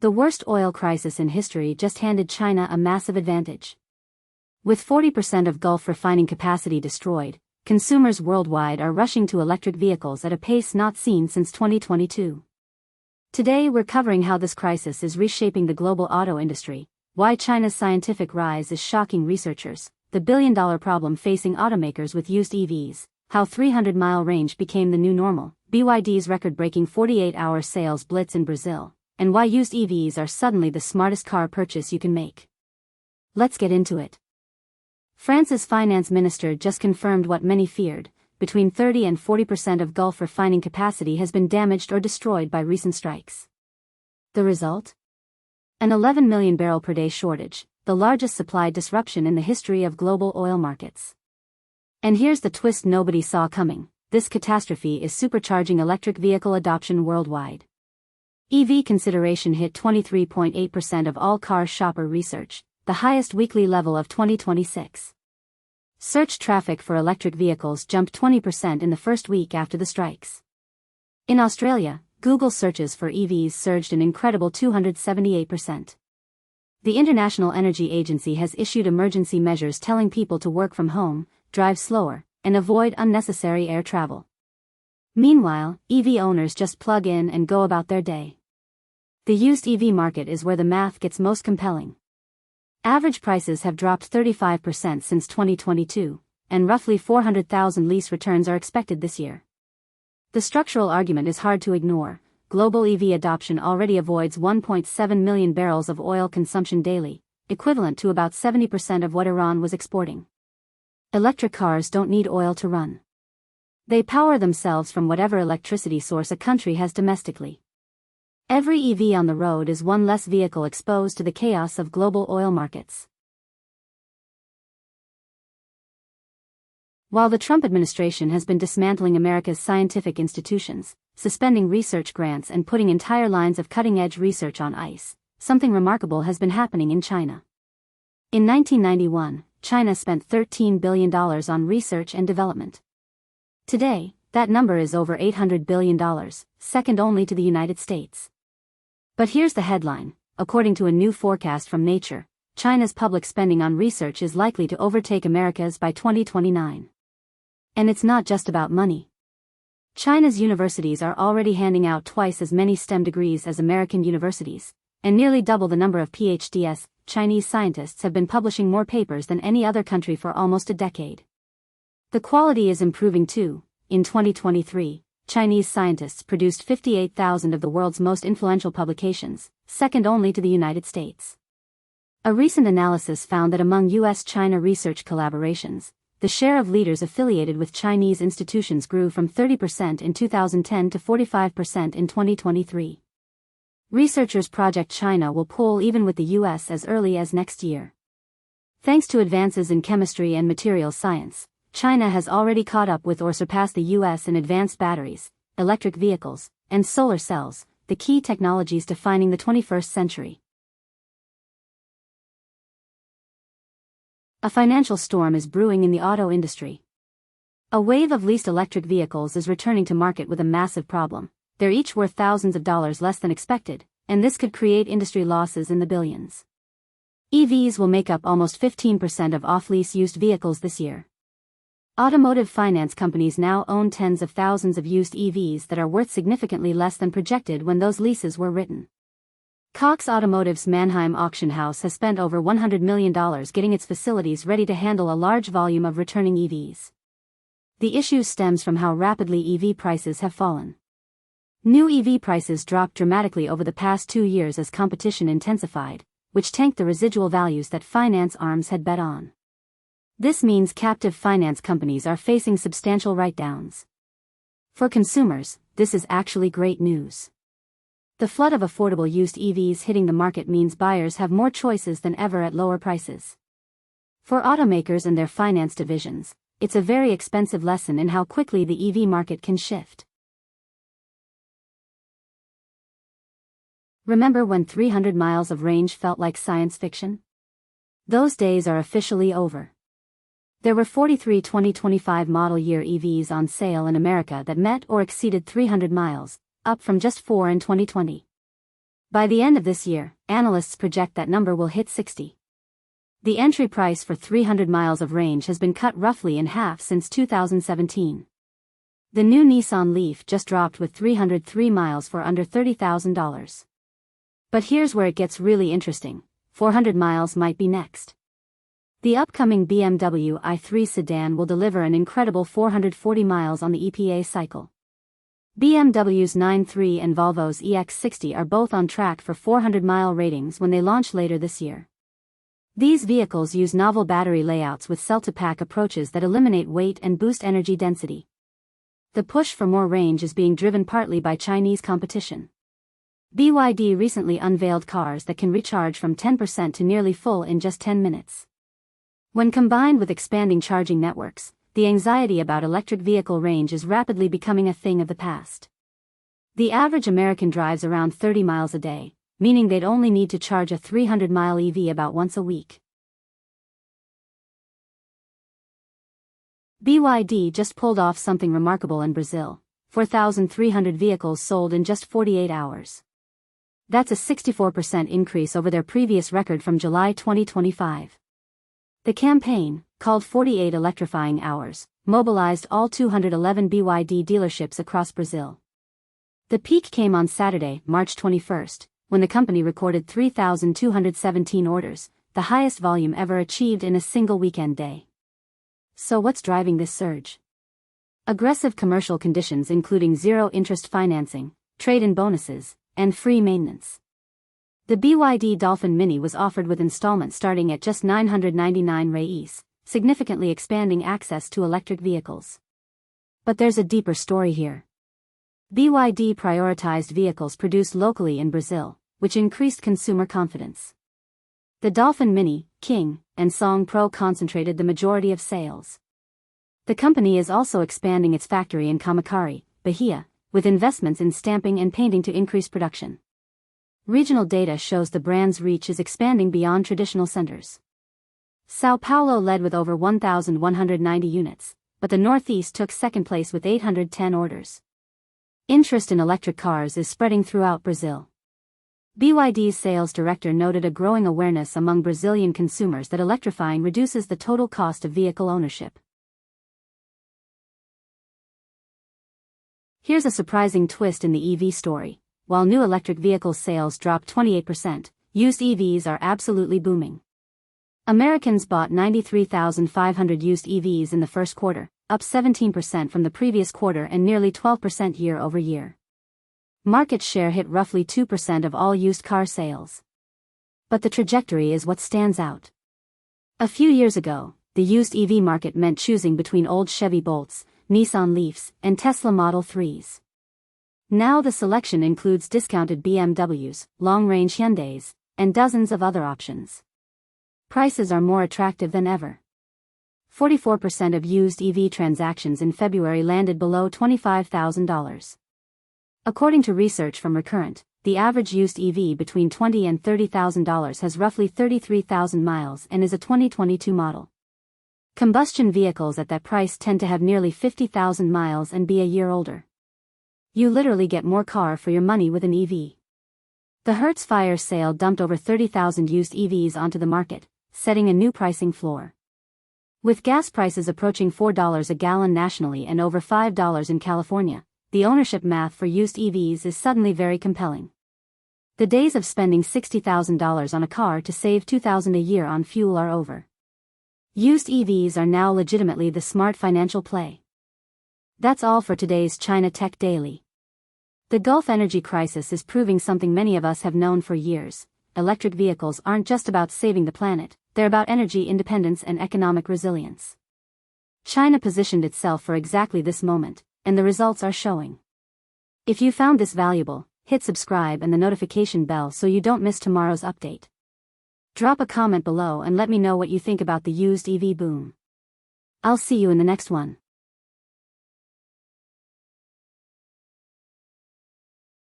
The worst oil crisis in history just handed China a massive advantage. With 40% of Gulf refining capacity destroyed, consumers worldwide are rushing to electric vehicles at a pace not seen since 2022. Today we're covering how this crisis is reshaping the global auto industry, why China's scientific rise is shocking researchers, the billion-dollar problem facing automakers with used EVs, how 300-mile range became the new normal, BYD's record-breaking 48-hour sales blitz in Brazil, and why used EVs are suddenly the smartest car purchase you can make. Let's get into it. France's finance minister just confirmed what many feared: between 30 and 40% of Gulf refining capacity has been damaged or destroyed by recent strikes. The result? An 11 million barrel per day shortage, the largest supply disruption in the history of global oil markets. And here's the twist nobody saw coming: this catastrophe is supercharging electric vehicle adoption worldwide. EV consideration hit 23.8% of all car shopper research, the highest weekly level of 2026. Search traffic for electric vehicles jumped 20% in the first week after the strikes. In Australia, Google searches for EVs surged an incredible 278%. The International Energy Agency has issued emergency measures telling people to work from home, drive slower, and avoid unnecessary air travel. Meanwhile, EV owners just plug in and go about their day. The used EV market is where the math gets most compelling. Average prices have dropped 35% since 2022, and roughly 400,000 lease returns are expected this year. The structural argument is hard to ignore. Global EV adoption already avoids 1.7 million barrels of oil consumption daily, equivalent to about 70% of what Iran was exporting. Electric cars don't need oil to run. They power themselves from whatever electricity source a country has domestically. Every EV on the road is one less vehicle exposed to the chaos of global oil markets. While the Trump administration has been dismantling America's scientific institutions, suspending research grants and putting entire lines of cutting-edge research on ice, something remarkable has been happening in China. In 1991, China spent $13 billion on research and development. Today, that number is over $800 billion, second only to the United States. But here's the headline: according to a new forecast from Nature, China's public spending on research is likely to overtake America's by 2029. And it's not just about money. China's universities are already handing out twice as many STEM degrees as American universities, and nearly double the number of PhDs. Chinese scientists have been publishing more papers than any other country for almost a decade. The quality is improving too. In 2023, Chinese scientists produced 58,000 of the world's most influential publications, second only to the United States. A recent analysis found that among U.S.-China research collaborations, the share of leaders affiliated with Chinese institutions grew from 30% in 2010 to 45% in 2023. Researchers project China will pull even with the U.S. as early as next year. Thanks to advances in chemistry and materials science, China has already caught up with or surpassed the U.S. in advanced batteries, electric vehicles, and solar cells, the key technologies defining the 21st century. A financial storm is brewing in the auto industry. A wave of leased electric vehicles is returning to market with a massive problem. They're each worth thousands of dollars less than expected, and this could create industry losses in the billions. EVs will make up almost 15% of off-lease used vehicles this year. Automotive finance companies now own tens of thousands of used EVs that are worth significantly less than projected when those leases were written. Cox Automotive's Mannheim auction house has spent over $100 million getting its facilities ready to handle a large volume of returning EVs. The issue stems from how rapidly EV prices have fallen. New EV prices dropped dramatically over the past 2 years as competition intensified, which tanked the residual values that finance arms had bet on. This means captive finance companies are facing substantial write-downs. For consumers, this is actually great news. The flood of affordable used EVs hitting the market means buyers have more choices than ever at lower prices. For automakers and their finance divisions, it's a very expensive lesson in how quickly the EV market can shift. Remember when 300 miles of range felt like science fiction? Those days are officially over. There were 43 2025 model year EVs on sale in America that met or exceeded 300 miles, up from just 4 in 2020. By the end of this year, analysts project that number will hit 60. The entry price for 300 miles of range has been cut roughly in half since 2017. The new Nissan Leaf just dropped with 303 miles for under $30,000. But here's where it gets really interesting. 400 miles might be next. The upcoming BMW i3 sedan will deliver an incredible 440 miles on the EPA cycle. BMW's 93 and Volvo's EX60 are both on track for 400-mile ratings when they launch later this year. These vehicles use novel battery layouts with cell-to-pack approaches that eliminate weight and boost energy density. The push for more range is being driven partly by Chinese competition. BYD recently unveiled cars that can recharge from 10% to nearly full in just 10 minutes. When combined with expanding charging networks, the anxiety about electric vehicle range is rapidly becoming a thing of the past. The average American drives around 30 miles a day, meaning they'd only need to charge a 300-mile EV about once a week. BYD just pulled off something remarkable in Brazil. 4,300 vehicles sold in just 48 hours. That's a 64% increase over their previous record from July 2025. The campaign, called 48 Electrifying Hours, mobilized all 211 BYD dealerships across Brazil. The peak came on Saturday, March 21st, when the company recorded 3,217 orders, the highest volume ever achieved in a single weekend day. So what's driving this surge? Aggressive commercial conditions including zero-interest financing, trade-in bonuses, and free maintenance. The BYD Dolphin Mini was offered with installments starting at just 999 reais, significantly expanding access to electric vehicles. But there's a deeper story here. BYD prioritized vehicles produced locally in Brazil, which increased consumer confidence. The Dolphin Mini, King, and Song Pro concentrated the majority of sales. The company is also expanding its factory in Camaçari, Bahia, with investments in stamping and painting to increase production. Regional data shows the brand's reach is expanding beyond traditional centers. São Paulo led with over 1,190 units, but the Northeast took second place with 810 orders. Interest in electric cars is spreading throughout Brazil. BYD's sales director noted a growing awareness among Brazilian consumers that electrifying reduces the total cost of vehicle ownership. Here's a surprising twist in the EV story. While new electric vehicle sales dropped 28%, used EVs are absolutely booming. Americans bought 93,500 used EVs in the first quarter, up 17% from the previous quarter and nearly 12% year over year. Market share hit roughly 2% of all used car sales. But the trajectory is what stands out. A few years ago, the used EV market meant choosing between old Chevy Bolts, Nissan Leafs, and Tesla Model 3s. Now the selection includes discounted BMWs, long-range Hyundais, and dozens of other options. Prices are more attractive than ever. 44% of used EV transactions in February landed below $25,000. According to research from Recurrent, the average used EV between $20,000 and $30,000 has roughly 33,000 miles and is a 2022 model. Combustion vehicles at that price tend to have nearly 50,000 miles and be a year older. You literally get more car for your money with an EV. The Hertz fire sale dumped over 30,000 used EVs onto the market, setting a new pricing floor. With gas prices approaching $4 a gallon nationally and over $5 in California, the ownership math for used EVs is suddenly very compelling. The days of spending $60,000 on a car to save $2,000 a year on fuel are over. Used EVs are now legitimately the smart financial play. That's all for today's China Tech Daily. The Gulf energy crisis is proving something many of us have known for years. Electric vehicles aren't just about saving the planet, they're about energy independence and economic resilience. China positioned itself for exactly this moment, and the results are showing. If you found this valuable, hit subscribe and the notification bell so you don't miss tomorrow's update. Drop a comment below and let me know what you think about the used EV boom. I'll see you in the next one.